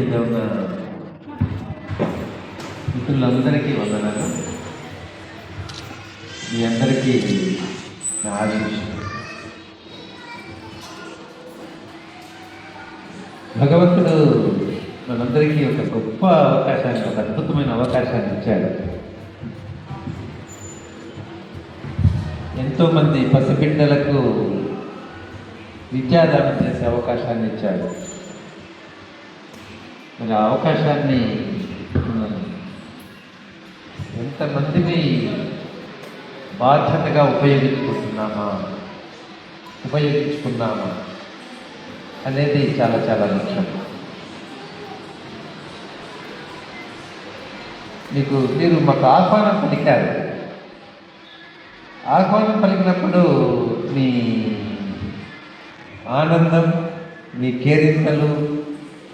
మీద ఉన్న మిత్రులందరికీ వందనాలు. మీ అందరికీ నా ఆశీస్సులు. భగవంతుడు మనందరికీ ఒక గొప్ప అవకాశాన్ని, ఒక అద్భుతమైన అవకాశాన్ని ఇచ్చాడు. ఎంతోమంది పసిబిడ్డలకు విద్యాదానం చేసే అవకాశాన్ని ఇచ్చాడు. మరి ఆ అవకాశాన్ని మనం ఎంతమందిని బాధ్యతగా ఉపయోగించుకున్నామా అనేది చాలా చాలా ముఖ్యం. మీరు మాకు ఆహ్వానం పలికారు. ఆహ్వానం పలికినప్పుడు మీ ఆనందం, మీ కేరింతలు,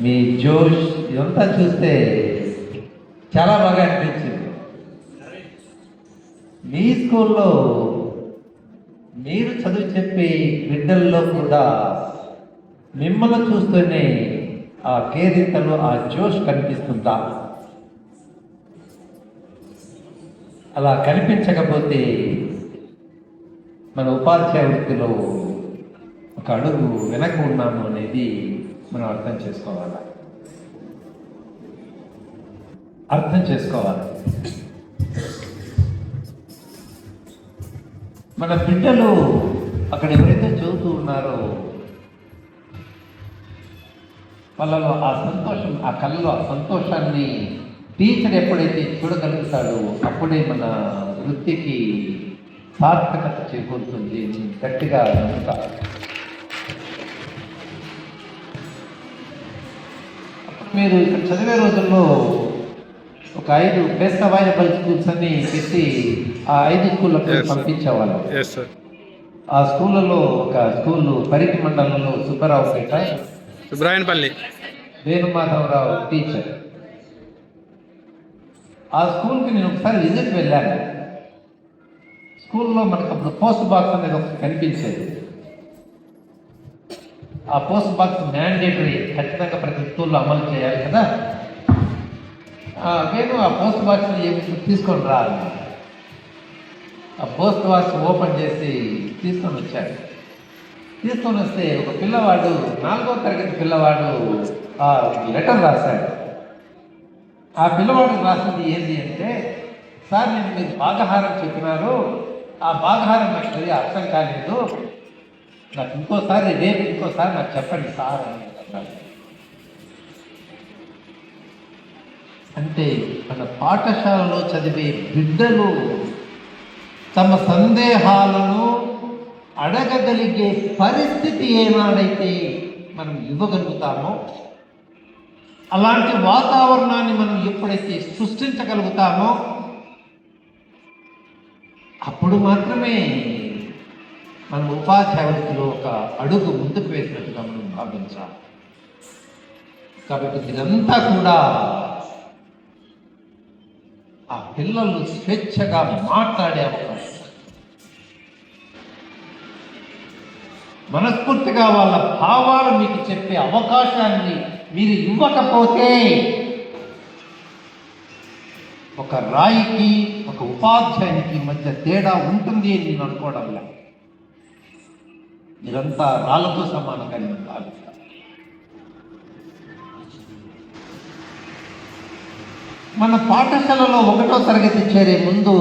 మీ జోష్ ఇదంతా చూస్తే చాలా బాగా అనిపించింది. మీ స్కూల్లో మీరు చదువు చెప్పే బిడ్డల్లో కూడా మిమ్మల్ని చూస్తూనే ఆ కేరింతలు, ఆ జోష్ కనిపిస్తుందా? అలా కనిపించకపోతే మన ఉపాధ్యాయ వృత్తిలో ఒక అడుగు వెనక ఉన్నాము అనేది మనం అర్థం చేసుకోవాలి. మన బిడ్డలు అక్కడ ఎవరైతే చదువుతూ ఉన్నారో వాళ్ళలో ఆ సంతోషం, ఆ కళ్ళలో ఆ సంతోషాన్ని టీచర్ ఎప్పుడైతే చూడగలుగుతాడో అప్పుడే మన వృత్తికి సార్థకత చేకూరుతుంది. గట్టిగా నమ్ముతారు. అప్పుడు మీరు ఇక్కడ చదివే రోజుల్లో ఒక 5 బెస్ట్ అవైలబుల్ స్కూల్స్ అని పెట్టి ఆ 5 స్కూళ్ళకు పంపించేవాళ్ళం. ఆ స్కూళ్ళలో ఒక స్కూల్ పరిగి మండలంలో సుబ్బారావుపేట, సుబ్రాయనపల్లి, వేణుమాధవరావు టీచర్. ఆ స్కూల్కి నేను ఒకసారి విజిట్ వెళ్ళాను. స్కూల్లో మనకు అప్పుడు పోస్ట్ బాక్స్ అనేది ఒకటి కనిపించేది. ఆ పోస్ట్ బాక్స్ మ్యాండేటరీ, ఖచ్చితంగా ప్రతి స్కూల్లో అమలు చేయాలి కదా. నేను ఆ పోస్ట్ బాక్స్ని ఏమి తీసుకొని రా, ఆ పోస్ట్ బాక్స్ ఓపెన్ చేసి తీసుకొని వచ్చాడు. తీసుకొని వస్తే ఒక పిల్లవాడు, 4వ తరగతి పిల్లవాడు ఆ లెటర్ రాశాడు. ఆ పిల్లవాడు రాసింది ఏంటి అంటే, సార్ నేను మీరు భాగహారం చెప్పినారు, ఆ భాగహారం నాకు సరిగా అర్థం కాలేదు, నాకు ఇంకోసారి నాకు చెప్పండి సార్ అని అన్నాడు. అంటే మన పాఠశాలలో చదివే బిడ్డలు తమ సందేహాలను అడగగలిగే పరిస్థితి ఏనాడైతే మనం ఇవ్వగలుగుతామో, అలాంటి వాతావరణాన్ని మనం ఎప్పుడైతే సృష్టించగలుగుతామో అప్పుడు మాత్రమే మనం ఉపాధ్యాయుడిలో ఒక అడుగు ముందుకు వేసినట్టుగా మనం భావించాలి. కాబట్టి ఇదంతా కూడా ఆ పిల్లలు స్వేచ్ఛగా మాట్లాడే అవకాశం, మనస్ఫూర్తిగా వాళ్ళ భావాలు మీకు చెప్పే అవకాశాన్ని మీరు ఇవ్వకపోతే ఒక రాయికి ఒక ఉపాధ్యాయునికి మధ్య తేడా ఉంటుంది అని నేను అనుకోవడం లేదు. మీరంతా రాళ్ళతో సమానంగా నేను భావిస్తాను. మన పాఠశాలలో 1వ తరగతి చేరే ముందు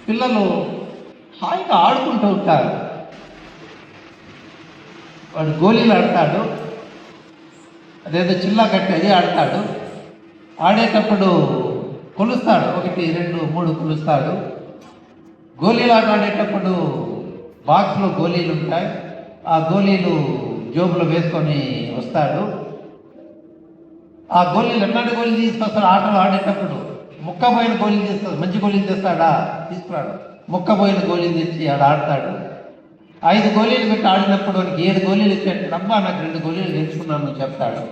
పిల్లలు హాయిగా ఆడుకుంటూ ఉంటారు. వాడు గోళీలు ఆడతాడు, అదేదో చిల్లా కట్టి అది ఆడతాడు. ఆడేటప్పుడు కొలుస్తాడు, 1, 2, 3 కొలుస్తాడు. గోళీలు ఆడేటప్పుడు బాక్స్లో గోళీలు ఉంటాయి, ఆ గోళీలు జోబులో వేసుకొని వస్తాడు. ఆ గోళీలు ఎట్లాంటి గోళీలు తీసుకొస్తాడు, ఆటలు ఆడేటప్పుడు ముక్కబోయిన గోళీలు తెస్తాడు. మంచి గోళీలు తెస్తాడా, తీసుకురాడు. ముక్కబోయిన గోళీలు తెచ్చి ఆడ ఆడతాడు. 5 గోళీలు పెట్టి ఆడినప్పుడు వానికి 7 గోళీలు ఇచ్చాడు. అబ్బా నాకు 2 గోళీలు గెలుచుకున్నాను చెప్తాడు.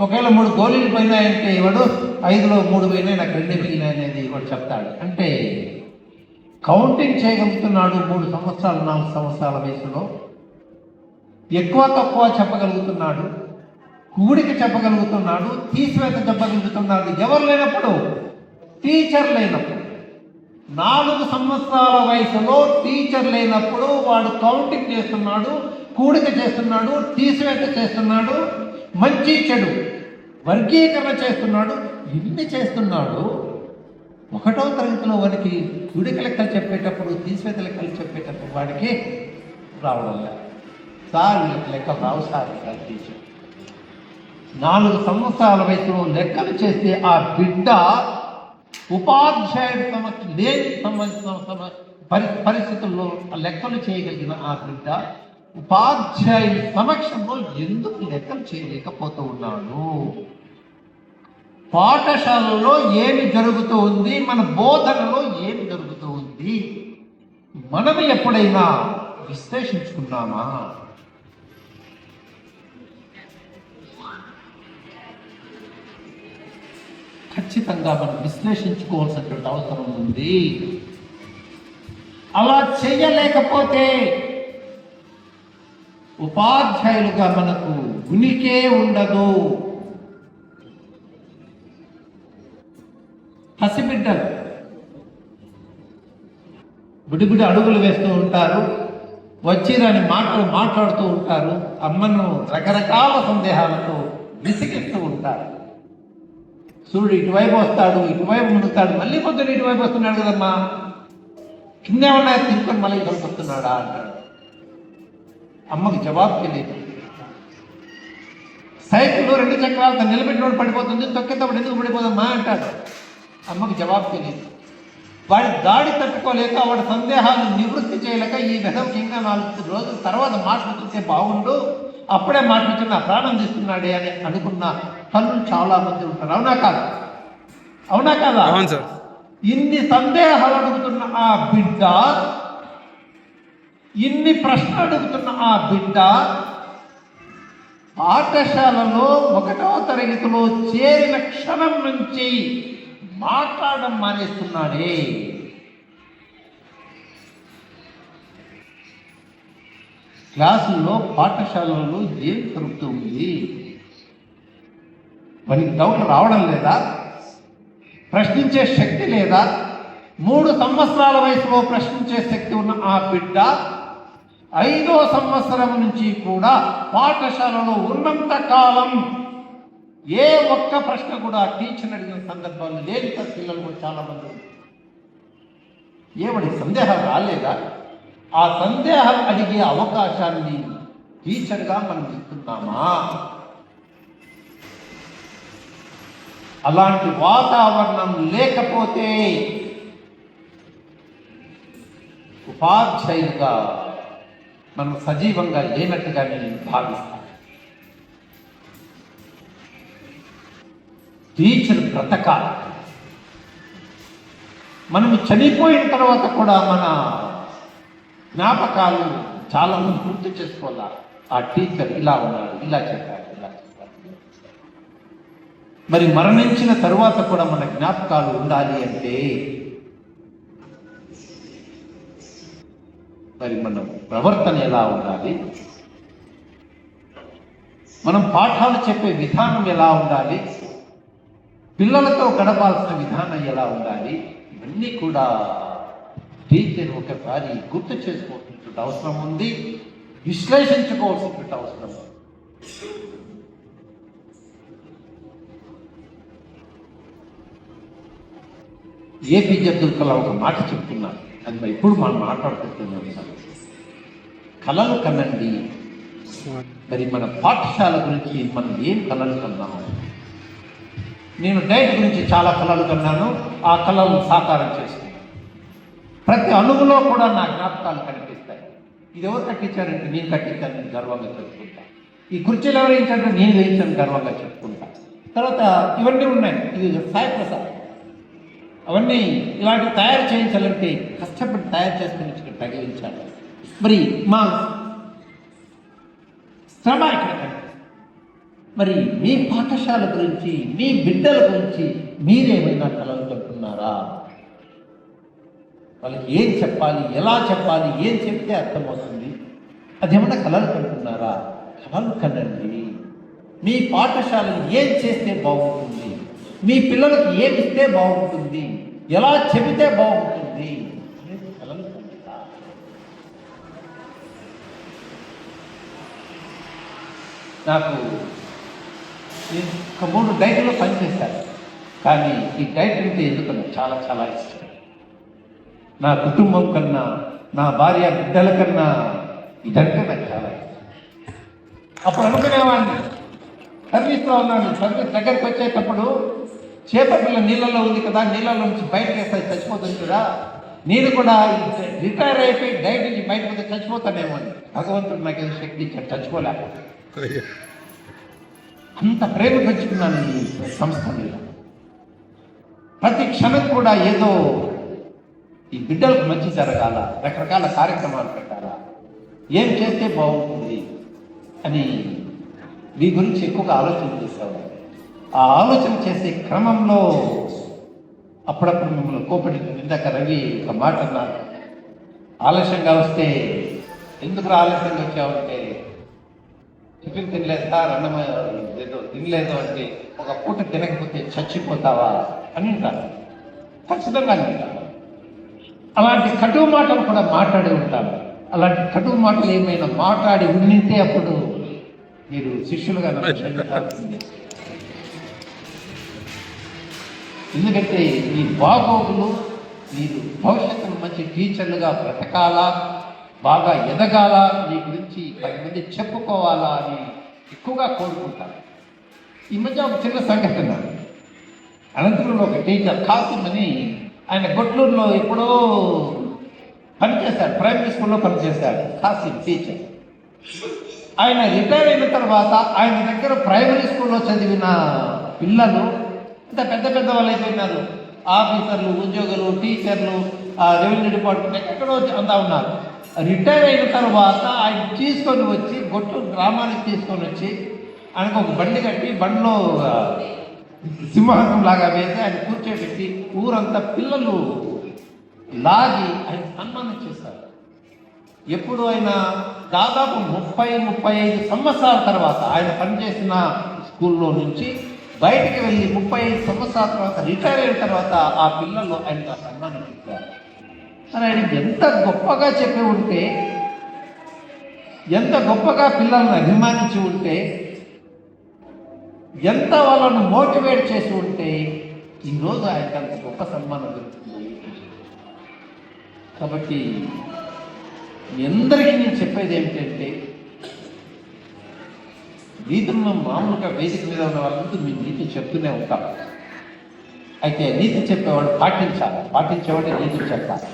ఒకవేళ 3 గోళీలు పోయినాయంటే ఇవాడు 5లో 3 పోయినాయి, నాకు 2 మిగిలినాయి అనేది ఇవాడు చెప్తాడు. అంటే కౌంటింగ్ చేయగలుగుతున్నాడు. 3 సంవత్సరాలు 4 సంవత్సరాల వయసులో ఎక్కువ తక్కువ చెప్పగలుగుతున్నాడు. కూడిక చెప్పగలుగుతున్నాడు, తీసివేత చెప్పగలుగుతున్నాడు. ఎవరు లేనప్పుడు? టీచర్ లేనప్పుడు. 4 సంవత్సరాల వయసులో టీచర్ లేనప్పుడు వాడు కౌంటింగ్ చేస్తున్నాడు, కూడిక చేస్తున్నాడు, తీసివేత చేస్తున్నాడు, మంచి చెడు వర్గీకరణ చేస్తున్నాడు. ఇన్ని చేస్తున్నాడు. 1వ తరగతిలో వాడికి కూడిక లెక్కలు చెప్పేటప్పుడు, తీసివేత లెక్కలు చెప్పేటప్పుడు వాడికి రావడం లేదు. సార్ వీళ్ళకి లెక్క రావు సార్ టీచర్. 4 సంవత్సరాల వయసులో లెక్కలు చేస్తే ఆ బిడ్డ ఉపాధ్యాయుడి పరిస్థితుల్లో లెక్కలు చేయగలిగిన ఆ బిడ్డ ఉపాధ్యాయుడి సమక్షంలో ఎందుకు లెక్కలు చేయలేకపోతూ ఉన్నాడు? పాఠశాలలో ఏమి జరుగుతూ ఉంది, మన బోధనలో ఏమి జరుగుతూ ఉంది, మనం ఎప్పుడైనా విశ్లేషించుకున్నామా? ఖచ్చితంగా మనం విశ్లేషించుకోవాల్సినటువంటి అవసరం ఉంది. అలా చేయలేకపోతే ఉపాధ్యాయులుగా మనకు ఉనికే ఉండదు. పసిబిడ్డలు బుడిబుడి అడుగులు వేస్తూ ఉంటారు, వచ్చిరని మాటలు మాట్లాడుతూ ఉంటారు, అమ్మను రకరకాల సందేహాలతో విసిగిస్తూ ఉంటారు. సూర్యుడు ఇటువైపు వస్తాడు, ఇటువైపు మునుగుతాడు, మళ్ళీ పొద్దున ఇటువైపు వస్తున్నాడు కదమ్మా, కింద ఏమన్నా తీసుకొని మళ్ళీ ఇక్కడికి వస్తున్నాడా అంటాడు. అమ్మకి జవాబు తెలియదు. సైకిల్ 2 చక్రాలతో నిలబెట్టినోడు పడిపోతుంది, తొక్కేటప్పుడు ఎందుకు పడిపోదమ్మా అంటాడు. అమ్మకి జవాబు తెలియదు. వాడి దాడి తట్టుకోలేక, వాడి సందేహాలను నివృత్తి చేయలేక, ఈ విధంగా ఇంకా 4 రోజుల తర్వాత మాట్లాడుతుంటే బాగుండు, అప్పుడే మాట్లాడుతూ నా ప్రాణం తీస్తున్నాడే అని అనుకున్న తల్లులు చాలా మంది ఉంటారు. అవునా కాదా? అవునా కాదా? ఇన్ని సందేహాలు అడుగుతున్న ఆ బిడ్డ, ఇన్ని ప్రశ్నలు అడుగుతున్న ఆ బిడ్డ పాఠశాలలో 1వ తరగతిలో చేరిన క్షణం నుంచి మాట్లాడడం మానేస్తున్నాడే. క్లాసుల్లో, పాఠశాలలో ఏం జరుగుతూ ఉంది? మనకి డౌట్ రావడం లేదా? ప్రశ్నించే శక్తి లేదా? 3 సంవత్సరాల వయసులో ప్రశ్నించే శక్తి ఉన్న ఆ బిడ్డ 5వ సంవత్సరం నుంచి కూడా పాఠశాలలో ఉన్నంత కాలం ఏ ఒక్క ప్రశ్న కూడా టీచర్ అడిగిన సందర్భాలు లేని పిల్లలు కూడా చాలా మంది. ఏమని సందేహాలు రాలేదా? ఆ సందేహాలు అడిగే అవకాశాన్ని టీచర్గా మనం ఇస్తున్నామా? అలాంటి వాతావరణం లేకపోతే ఉపాధ్యాయులుగా మనం సజీవంగా లేనట్టుగా నేను భావిస్తాను. టీచర్ బ్రతకాలి. మనం చనిపోయిన తర్వాత కూడా మన జ్ఞాపకాలు చాలా మంది గుర్తు చేసుకోవాలా. ఆ టీచర్ ఇలా ఉన్నాడు, ఇలా చెప్పాడు, ఇలా చెప్పాడు. మరి మరణించిన తరువాత కూడా మన జ్ఞాపకాలు ఉండాలి అంటే మరి మనం ప్రవర్తన ఎలా ఉండాలి, మనం పాఠాలు చెప్పే విధానం ఎలా ఉండాలి, పిల్లలతో గడపాల్సిన విధానం ఎలా ఉండాలి, ఇవన్నీ కూడా టీచర్ ఒకసారి గుర్తు చేసుకోవాల్సిన అవసరం ఉంది, విశ్లేషించుకోవాల్సిన అవసరం ఉంది. ఏపీజే అబ్దుల్ కలాం ఒక మాట చెప్తున్నారు, అది మరి ఇప్పుడు మనం మాట్లాడుకుంటున్నాం. కళలు కనండి. మరి మన పాఠశాల గురించి మనం ఏం కళలు కన్నాము? నేను డైట్ గురించి చాలా కళలు కన్నాను, ఆ కళలను సాకారం చేసుకున్నాను. ప్రతి అణువులో కూడా నా జ్ఞాపకాలు కనిపిస్తాయి. ఇది ఎవరు కట్టించారంటే నేను కట్టించాను, నేను గర్వంగా చెప్పుకుంటా. ఈ కుర్చీలు ఎవరు వేయించారంటే నేను వేయించాను, గర్వంగా చెప్పుకుంటా. తర్వాత ఇవన్నీ ఉన్నాయి. ఇది సాయి ప్రసాద్. అవన్నీ ఇలాంటి తయారు చేయించాలంటే కష్టపడి తయారు చేసుకుని ఇక్కడ తగిలించాలి. మరి మా శ్రమ ఇక్కడ. మరి మీ పాఠశాల గురించి, మీ బిడ్డల గురించి మీరేమైనా కలలు కంటున్నారా? వాళ్ళకి ఏం చెప్పాలి, ఎలా చెప్పాలి, ఏం చెప్తే అర్థమవుతుంది, అదేమన్నా కలలు కంటున్నారా? కలలు కనండి. మీ పాఠశాలను ఏం చేస్తే బాగుంటుంది, మీ పిల్లలకు ఏమి ఇస్తే బాగుంటుంది, ఎలా చెబితే బాగుంటుంది అనేది కలలు కంటారు. నాకు ఒక 3 డైట్లో పనిచేశాను, కానీ ఈ డైట్ అంటే ఎందుకు నాకు చాలా చాలా ఇష్టం. నా కుటుంబం కన్నా, నా భార్య బిడ్డల కన్నా ఇదంటే నాకు చాలా ఇష్టం. అప్పుడు అనుకునేవాడిని, సర్వీస్లో ఉన్నాను, సర్వీస్ దగ్గరికి వచ్చేటప్పుడు చేప పిల్ల నీళ్ళలో ఉంది కదా, నీళ్ళలో నుంచి బయటకు వేస్తే చచ్చిపోతుంది కదా, నేను కూడా రిటైర్ అయిపోయి డైట్ నుంచి బయటకు వస్తే చచ్చిపోతానేమో అని భగవంతుడు నాకు ఏదో శక్తి ఇచ్చాడు, చచ్చిపోలేక. అంత ప్రేమ పెంచుకున్నాను ఈ సంస్థ మీద. ప్రతి క్షణం కూడా ఏదో ఈ బిడ్డలకు మంచి జరగాల, రకరకాల కార్యక్రమాలు పెట్టాలా, ఏం చేస్తే బాగుంటుంది అని మీ గురించి ఎక్కువగా ఆలోచన చేసేవాడు. ఆ ఆలోచన చేసే క్రమంలో అప్పుడప్పుడు మిమ్మల్ని కోపడి, ఇందాక రవి ఒక మాట అన్నారు, ఆలస్యంగా వస్తే ఎందుకు ఆలస్యంగా వచ్చావంటే టిఫిన్ తినలేదు సార్, అన్నం ఏదో తినలేదు అంటే, ఒక పూట తినకపోతే చచ్చిపోతావా అని అంటారు. ఖచ్చితంగా అంటారు. అలాంటి కటువు మాటలు కూడా మాట్లాడి ఉంటారు. అలాంటి కటువు మాటలు ఏమైనా మాట్లాడి ఉండింటే అప్పుడు మీరు శిష్యులుగా నమ్ముతుంది. ఎందుకంటే మీ బాగోగులు, మీరు భవిష్యత్తులో మంచి టీచర్లుగా బ్రతకాలా, బాగా ఎదగాల, మీ గురించి 10 మంది చెప్పుకోవాలా అని ఎక్కువగా కోరుకుంటారు. ఈ మధ్య ఒక చిన్న సంఘటన, అనంతపురంలో ఒక టీచర్ కాసిం అని, ఆయన గొట్లూరులో ఎప్పుడో పనిచేశాడు, ప్రైమరీ స్కూల్లో పనిచేశాడు కాసిం టీచర్. ఆయన రిటైర్ అయిన తర్వాత ఆయన దగ్గర ప్రైమరీ స్కూల్లో చదివిన పిల్లలు ఇంత పెద్ద పెద్ద వాళ్ళు అయిపోయినారు, ఆఫీసర్లు, ఉద్యోగులు, టీచర్లు, రెవెన్యూ డిపార్ట్మెంట్ ఎక్కడో అంతా ఉన్నారు. రిటైర్ అయిన తర్వాత ఆయన తీసుకొని వచ్చి గొట్టూరు గ్రామానికి తీసుకొని వచ్చి ఆయనకు ఒక బండి కట్టి, బండిలో సింహాసనం లాగా వేసి ఆయన కూర్చోబెట్టి ఊరంతా పిల్లలు లాగి ఆయన సన్మానం చేశారు. ఎప్పుడు ఆయన దాదాపు 30-35 సంవత్సరాల తర్వాత ఆయన పనిచేసిన స్కూల్లో నుంచి బయటికి వెళ్ళి 35 సంవత్సరాల తర్వాత రిటైర్ అయిన తర్వాత ఆ పిల్లలు ఆయన సన్మానం చేశారు. అని ఆయన ఎంత గొప్పగా చెప్పి ఉంటే, ఎంత గొప్పగా పిల్లలను అభిమానించి ఉంటే, ఎంత వాళ్ళను మోటివేట్ చేసి ఉంటే ఈరోజు ఆయనకు అంత గొప్ప సన్మానం దొరుకుతుంది. కాబట్టి మీ అందరికీ నేను చెప్పేది ఏమిటంటే, వీధుల్లో మామూలుగా వేదిక మీద ఉన్న వాళ్ళంతా మీ నీతి చెప్తూనే ఉంటాం. అయితే నీతి చెప్పేవాడు పాటించాలి, పాటించేవాడే నీతి చెప్పాలి.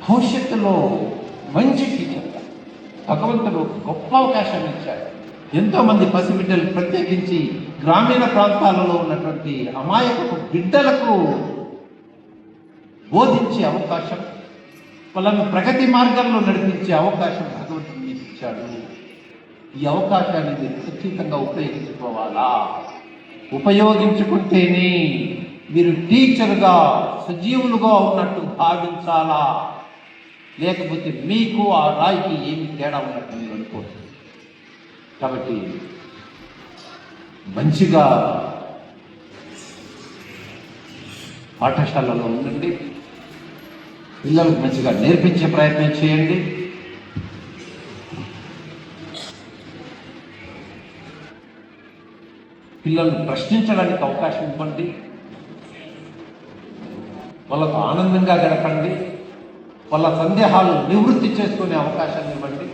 భవిష్యత్తులో మంచి టీచర్ భగవంతుడు గొప్ప అవకాశం ఇచ్చాడు. ఎంతోమంది పసిబిడ్డలు, ప్రత్యేకించి గ్రామీణ ప్రాంతాలలో ఉన్నటువంటి అమాయకపు బిడ్డలకు బోధించే అవకాశం, వాళ్ళను ప్రగతి మార్గంలో నడిపించే అవకాశం భగవంతుడు మీకు ఇచ్చాడు. ఈ అవకాశాన్ని మీరు ఖచ్చితంగా ఉపయోగించుకోవాలా. ఉపయోగించుకుంటేనే మీరు టీచర్గా సజీవులుగా ఉన్నట్టు భావించాలా, లేకపోతే మీకు ఆ రాయికి ఏమి తేడా ఉన్నట్టు మీరు అనుకోవచ్చు. కాబట్టి మంచిగా పాఠశాలలో ఉండండి, పిల్లలకు మంచిగా నేర్పించే ప్రయత్నం చేయండి. పిల్లల్ని ప్రశ్నించడానికి అవకాశం ఇవ్వండి, వాళ్ళకు ఆనందంగా గడపండి, వాళ్ళ సందేహాలు నివృత్తి చేసుకునే అవకాశాన్ని ఇవ్వండి.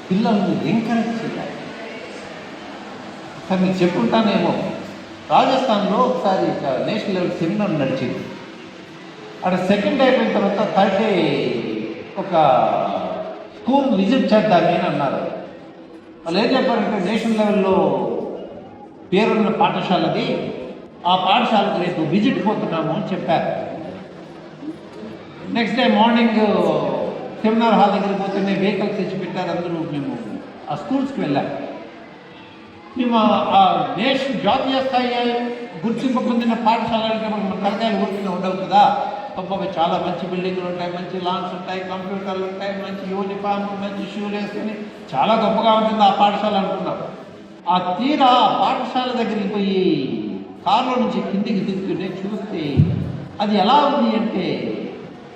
పిల్లల్ని ఎంకరేజ్ చేయాలి. ఒకసారి మీకు చెప్పుకుంటానేమో, రాజస్థాన్లో ఒకసారి నేషనల్ లెవెల్ సెమినార్ నడిచింది. అక్కడ సెకండ్ అయిపోయిన తర్వాత థర్డ్ డే ఒక స్కూల్ విజిట్ చేద్దామని అని అన్నారు. వాళ్ళు ఏం చెప్పారంటే, నేషనల్ లెవెల్లో పేరున్న పాఠశాలది, ఆ పాఠశాలకు రేపు విజిట్ పోతున్నాము అని చెప్పారు. Next day morning seminar hall దగ్గరికి పోతేనే వెహికల్స్ తెచ్చి పెట్టారు. అందరూ మేము ఆ స్కూల్స్కి వెళ్ళాము. మేము ఆ జాతీయ స్థాయి గుర్తింపు పొందిన పాఠశాలకి మన తరగతి ఊరికిన ఉండవు కదా, గొప్పగా చాలా మంచి బిల్డింగ్లు ఉంటాయి, మంచి లాన్స్ ఉంటాయి, కంప్యూటర్లు ఉంటాయి, మంచి యూనిఫామ్, మంచి షూలు వేసుకొని చాలా గొప్పగా ఉంటుంది ఆ పాఠశాల అనుకున్నాం. ఆ తీరా ఆ పాఠశాల దగ్గరికి పోయి కారులో నుంచి కిందికి దిగుతుంటే చూస్తే అది ఎలా ఉంది అంటే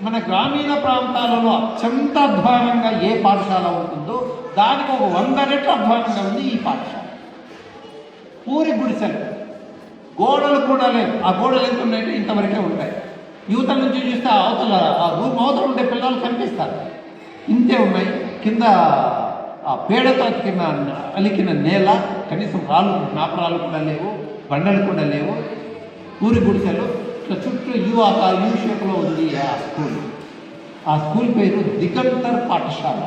మన గ్రామీణ ప్రాంతాలలో అత్యంత అధ్వానంగా ఏ పాఠశాల ఉంటుందో దానికి ఒక 100 రెట్లు అధ్వానంగా ఉంది ఈ పాఠశాల. పూరి గుడిసెలు, గోడలు కూడా లేవు. ఆ గోడలు ఎంత ఉన్నాయంటే ఇంతవరకే ఉంటాయి. యువతల నుంచి చూస్తే అవతల ఆ రూమ్ అవతల ఉండే పిల్లలు కనిపిస్తారు, ఇంతే ఉన్నాయి. కింద ఆ పేడతో అలికిన నేల, కనీసం రాళ్ళు నాపరాలు కూడా లేవు, బండలు కూడా లేవు. పూరి గుడిసెలు, ఇట్లా చుట్టూ యూ షేప్లో ఉంది ఆ స్కూల్. ఆ స్కూల్ పేరు దిగంతర్ పాఠశాల.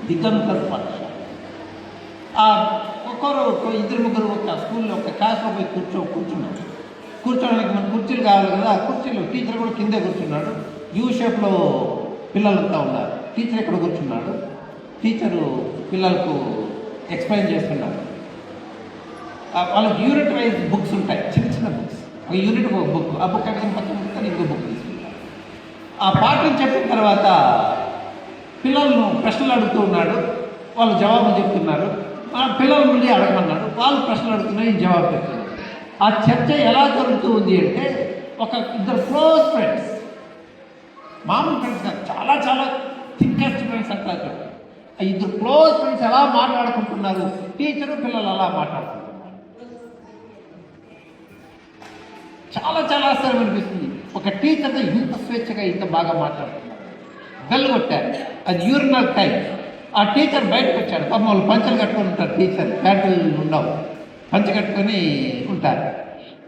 దిగంతర్ పాఠశాల. ఒకరు ఇద్దరు ముగ్గురు ఒక స్కూల్లో ఒక క్లాస్లో పోయి కూర్చున్నాడు. కూర్చోడానికి మన కుర్చీలు కావాలి కదా, ఆ కుర్చీలో టీచర్ కూడా కిందే కూర్చున్నాడు. యూ షేప్లో పిల్లలంతా ఉన్నారు. టీచర్ ఇక్కడ కూర్చున్నాడు. టీచరు పిల్లలకు ఎక్స్ప్లెయిన్ చేస్తున్నాడు. వాళ్ళకి యూనిట్ వైజ్ బుక్స్ ఉంటాయి, చిన్న చిన్న బుక్స్. ఒక యూనిట్ ఒక బుక్, ఆ బుక్ అంటే పక్కన బుక్ ఇంకో బుక్ తీసుకుంటారు. ఆ పాఠం చెప్పిన తర్వాత పిల్లలను ప్రశ్నలు అడుగుతూ ఉన్నాడు, వాళ్ళు జవాబులు చెప్తున్నారు. పిల్లల నుండి అడగమన్నాడు, వాళ్ళు ప్రశ్నలు అడుగుతున్నారు, ఈ జవాబు చెప్తున్నారు. ఆ చర్చ ఎలా జరుగుతూ ఉంది అంటే ఒక ఇద్దరు క్లోజ్ ఫ్రెండ్స్, మామూలు ఫ్రెండ్స్ కాదు, చాలా చాలా థింకెస్ట్ ఫ్రెండ్స్ అంటారు. ఆ ఇద్దరు క్లోజ్ ఫ్రెండ్స్ ఎలా మాట్లాడుకుంటున్నారు, టీచరు పిల్లలు అలా మాట్లాడుకుంటున్నారు. చాలా చాలా ఆశ్చర్యం అనిపిస్తుంది. ఒక టీచర్తో ఇంత స్వేచ్ఛగా ఇంత బాగా మాట్లాడుతున్నారు. బెల్ కొట్టారు, అది యూరినల్ టైం. ఆ టీచర్ బయటకు వచ్చాడు. పాపం వాళ్ళు పంచలు కట్టుకొని ఉంటారు, టీచర్ ప్యాంటులు ఉండవు, పంచ కట్టుకొని ఉంటారు.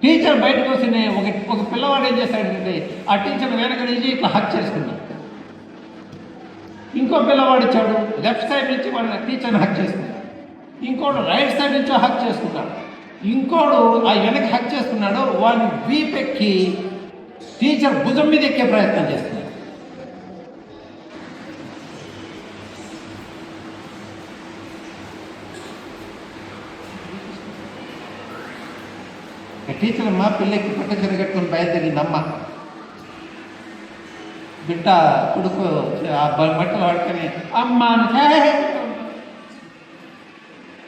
టీచర్ బయటకు వచ్చిన ఒక పిల్లవాడు ఏం చేశాడంటే ఆ టీచర్ వెనక నుంచి ఇట్లా హక్ చేసుకున్నాడు. ఇంకో పిల్లవాడు వచ్చాడు, లెఫ్ట్ సైడ్ నుంచి వాళ్ళ టీచర్ని హక్ చేసుకున్నాడు. ఇంకోడు రైట్ సైడ్ నుంచి హక్ చేసుకున్నాడు. ఇంకోడు ఆ వెనక హక్ చేసుకున్నాడు. వాడిని వీపెక్కి టీచర్ భుజం మీద ఎక్కే ప్రయత్నం చేస్తున్నాడు. టీచర్ అమ్మ పిల్లకి పట్ట తిరగట్టుకుని బయలుదేరిందమ్మ. బిడ్డ కొడుకు ఆ బట్టలు పట్టుకొని అమ్మ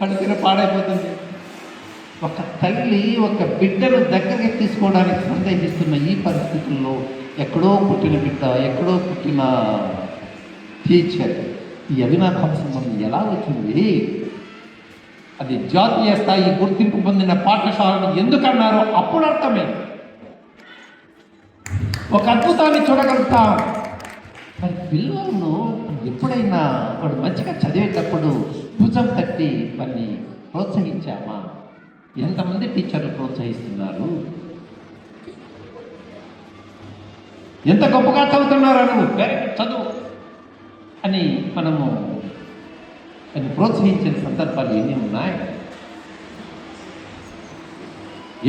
పడుకుని పాడైపోతుంది. ఒక తల్లి ఒక బిడ్డను దగ్గరికి తీసుకోవడానికి సందేహిస్తున్న ఈ పరిస్థితుల్లో ఎక్కడో పుట్టిన బిడ్డ, ఎక్కడో పుట్టిన టీచర్, ఈ అవినాభావ సంబంధం ఎలా వచ్చింది? అది జాతీయ స్థాయి గుర్తింపు పొందిన పాఠశాలను ఎందుకన్నారో అప్పుడు అర్థమైంది. ఒక అద్భుతాన్ని చూడగలుగుతాం. మరి పిల్లలను ఎప్పుడైనా వాడు మంచిగా చదివేటప్పుడు భుజం తట్టి వారిని ప్రోత్సహించామా? ఎంతమంది టీచర్లు ప్రోత్సహిస్తున్నారు? ఎంత గొప్పగా చదువుతున్నారు నువ్వు, చదువు అని మనము అని ప్రోత్సహించిన సందర్భాలు ఎన్ని ఉన్నాయి?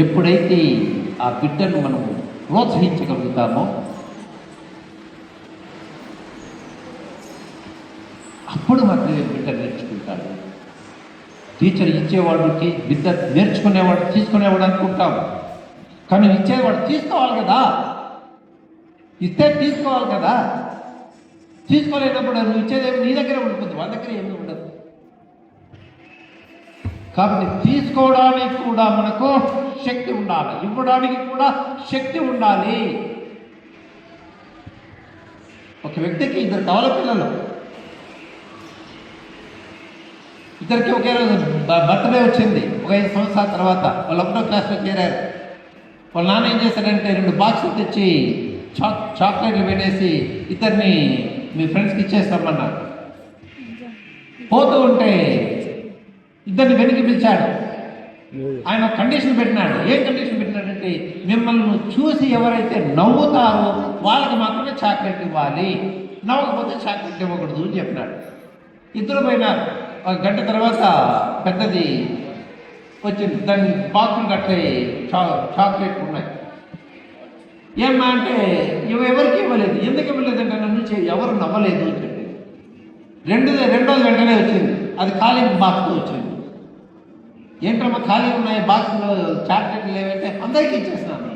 ఎప్పుడైతే ఆ బిడ్డను మనము ప్రోత్సహించగలుగుతామో అప్పుడు మాత్రమే బిడ్డ నేర్చుకుంటాడు. టీచర్ ఇచ్చేవాడు బిడ్డ నేర్చుకునేవాడు తీసుకునేవాడు అనుకుంటాం, కానీ ఇచ్చేవాడు తీసుకోవాలి కదా, ఇస్తే తీసుకోవాలి కదా. తీసుకోలేనప్పుడు నువ్వు ఇచ్చేదేమో నీ దగ్గర ఉండిపోతుంది, వాళ్ళ దగ్గర ఏమీ ఉండదు. కాబట్టి తీసుకోవడానికి కూడా మనకు శక్తి ఉండాలి, ఇవ్వడానికి కూడా శక్తి ఉండాలి. ఒక వ్యక్తికి ఇద్దరు కవల పిల్లలు, ఇద్దరికి ఒకే రోజు బర్త్డే వచ్చింది. ఒక 5 సంవత్సరాల తర్వాత వాళ్ళు 1వ క్లాస్లో చేరారు. వాళ్ళ నాన్న ఏం చేశాడంటే 2 బాక్సులు తెచ్చి చాక్లెట్లు పెట్టేసి ఇద్దరిని మీ ఫ్రెండ్స్కి ఇచ్చేస్తామన్నారు. పోతూ ఉంటే ఇద్దరిని వెనక్కి పిలిచాడు. ఆయన కండిషన్ పెట్టినాడు. ఏం కండిషన్ పెట్టినాడంటే మిమ్మల్ని చూసి ఎవరైతే నవ్వుతారో వాళ్ళకి మాత్రమే చాక్లెట్ ఇవ్వాలి, నవ్వకపోతే చాక్లెట్ ఇవ్వకూడదు అని చెప్పినాడు. ఇద్దరు పోయినారు. 1 గంట తర్వాత పెద్దది వచ్చింది. దాన్ని బాక్సులు కట్టే చాక్లెట్ ఉన్నాయి. ఏమ్మా అంటే ఎవరికి ఇవ్వలేదు. ఎందుకు ఇవ్వలేదంటే నన్ను ఎవరు నవ్వలేదు అని చెప్పి రెండోది వెంటనే వచ్చింది. అది ఖాళీ బాక్స్తో వచ్చింది. ఏంటమ్మా ఖాళీ ఉన్నాయి బాక్స్లో చాక్లెట్లు లేవంటే అందరికీ ఇచ్చేసినాను.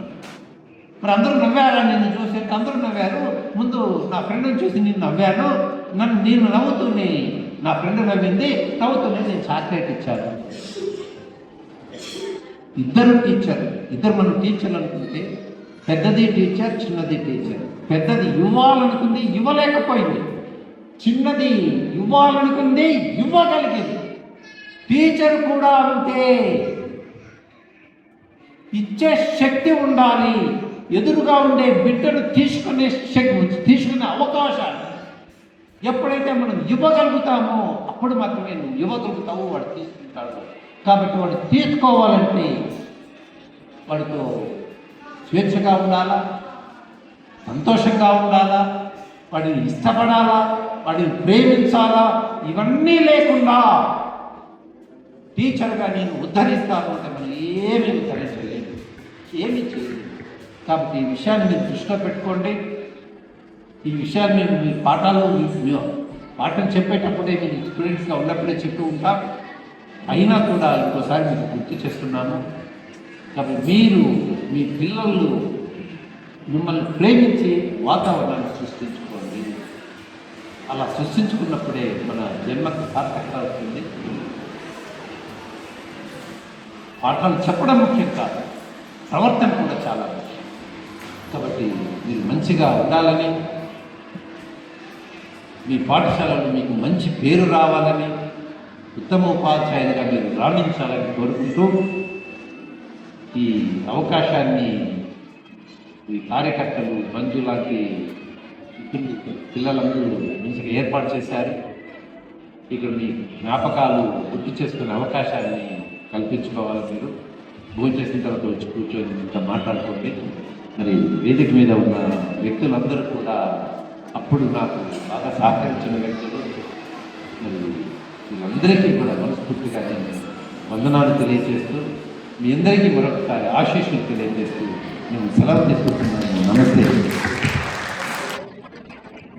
మరి అందరూ నవ్వారా నిన్ను చూసి? అందరూ నవ్వారు. ముందు నా ఫ్రెండ్ని చూసి నేను నవ్వాను, నేను నవ్వుతూనే నా ఫ్రెండ్ నవ్వింది, నవ్వుతూనే నేను చాక్లెట్ ఇచ్చాను. ఇద్దరు టీచర్, ఇద్దరు మనం టీచర్లు అనుకుంటే పెద్దది టీచర్, చిన్నది టీచర్. పెద్దది ఇవ్వాలనుకుంది, ఇవ్వలేకపోయింది. చిన్నది ఇవ్వాలనుకుంది, ఇవ్వగలిగింది. టీచర్ కూడా అంతే, ఇచ్చే శక్తి ఉండాలి. ఎదురుగా ఉండే బిడ్డను తీసుకునే అవకాశాలు ఎప్పుడైతే మనం ఇవ్వగలుగుతామో అప్పుడు మాత్రమే నువ్వు ఇవ్వగలుగుతావు, వాడు తీసుకుంటాడు. కాబట్టి వాడు తీసుకోవాలంటే వాడితో స్వేచ్ఛగా ఉండాలా, సంతోషంగా ఉండాలా, వాడిని ఇష్టపడాలా, వాడిని ప్రేమించాలా. ఇవన్నీ లేకుండా టీచర్గా నేను ఉద్ధరిస్తాను అంటే మనం ఏమీ ఉద్ధరించలేదు, ఏమీ చేయలేదు. కాబట్టి ఈ విషయాన్ని మీరు దృష్టిలో పెట్టుకోండి. ఈ విషయాన్ని మేము మీ పాఠం చెప్పేటప్పుడే మీరు స్టూడెంట్స్గా ఉన్నప్పుడే చెప్తూ ఉంటాం. అయినా కూడా ఇంకోసారి మీకు గుర్తు చేస్తున్నాను. కాబట్టి మీరు మీ పిల్లలు మిమ్మల్ని ప్రేమించి వాతావరణాన్ని సృష్టించుకోండి. అలా సృష్టించుకున్నప్పుడే మన జన్మకు సార్థకత అవుతుంది. పాఠాలు చెప్పడం ముఖ్యం కాదు, ప్రవర్తన కూడా చాలా ముఖ్యం. కాబట్టి మీరు మంచిగా ఉండాలని, మీ పాఠశాలలో మీకు మంచి పేరు రావాలని, ఉత్తమ ఉపాధ్యాయులుగా మీరు రాణించాలని కోరుకుంటూ ఈ అవకాశాన్ని ఈ కార్యకర్తలు, బంధు లాంటి పిల్లలందరూ మంచిగా ఏర్పాటు చేశారు. ఇక్కడ మీ జ్ఞాపకాలు గుర్తు చేసుకునే అవకాశాన్ని కల్పించుకోవాలి. మీరు భోజనం చేసిన తర్వాత వచ్చి కూర్చొని ఇంకా మాట్లాడుకోండి. మరి వేదిక మీద ఉన్న వ్యక్తులందరూ కూడా అప్పుడు నాకు బాగా సహకరించిన వ్యక్తులు. మరి వీళ్ళందరికీ కూడా మనస్ఫూర్తిగా నేను వందనాలు తెలియజేస్తూ, మీ అందరికీ మరొకసారి ఆశీస్సులు తెలియజేస్తూ నేను సెలవు తీసుకుంటున్నాను.